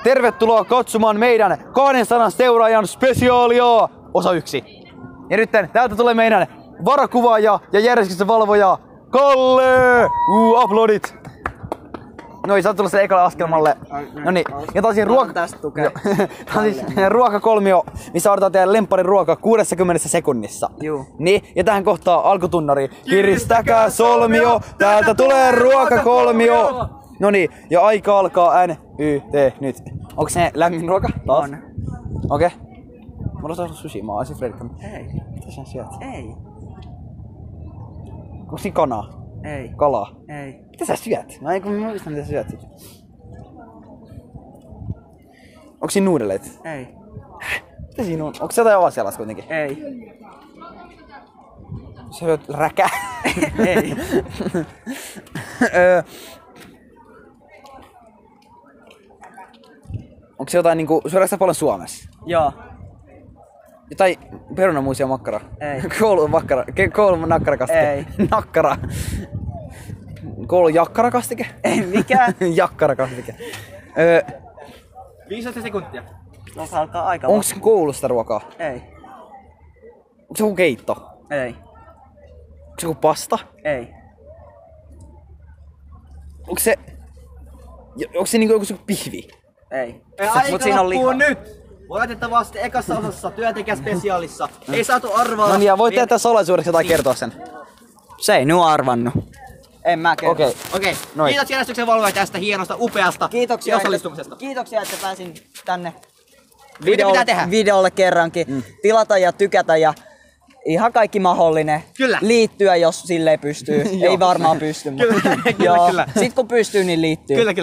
tervetuloa katsomaan meidän 200 seuraajan spesiaalia osa 1. Ja nyt täältä tulee meidän varakuvaaja ja järjestyksen valvoja Kalle! Uploadit! Noin, sä oot tullut sen ekalle askelmalle. Noniin, ja tää on siis ruokakolmio, missä odotetaan teidän lempparin ruoka 60 sekunnissa. Juu. Niin, ja tähän kohtaa alkutunnari. Kiristäkää solmio, täältä tulee ruokakolmio! Noniin, ja aika alkaa NYT nyt. Onko se lämmin ruoka? Taas? On. Okei. Mulla on saanut sushi, mä oon aisin Fredrikka. Ei. Mitä sä syöt? Ei. Onko siinä kanaa? Ei. Kalaa? Ei. Mitä sä syöt? Mä en muista mitä sä syöt. Onko siinä nuudeleita? Ei. Mitä siinä on? Onko se jotain avaselas kuitenkin? Ei. Sä syöt räkää? Ei. Onko se jotain niinku, syödäänkö sä paljon Suomessa? Joo. Jotain perunamuusia makkara? Ei. Koulun nakkarakastike? Ei. Nakkara. Koulun jakkarakastike? Ei mikään. Jakkarakastike. 15 sekuntia. Tuossa alkaa aika. Onko koulusta ruokaa? Ei. Onko se joku keitto? Ei. Onko se joku pasta? Ei. Onko se niinku joku pihvi? Ei. Aika siinä on loppuu lihaa. nyt! Valitettavasti ekassa osassa työntekijäspesiaalissa ei saatu arvaa. No niin, ja voit tehdä salaisuudeksi jotain kertoa sen. Se ei nu arvannut. En mä kerro. Okei. Okei, kiitos järjestyksen valvoja tästä hienosta, upeasta osallistumisesta. Kiitoksia, että pääsin tänne Mitä pitää tehdä? videolle kerrankin. Tilata ja tykätä ja ihan kaikki mahdollinen. Kyllä. Liittyä, jos silleen pystyy. Ei varmaan pysty, mutta Kyllä. Sit kun pystyy, niin liittyy. Kyllä.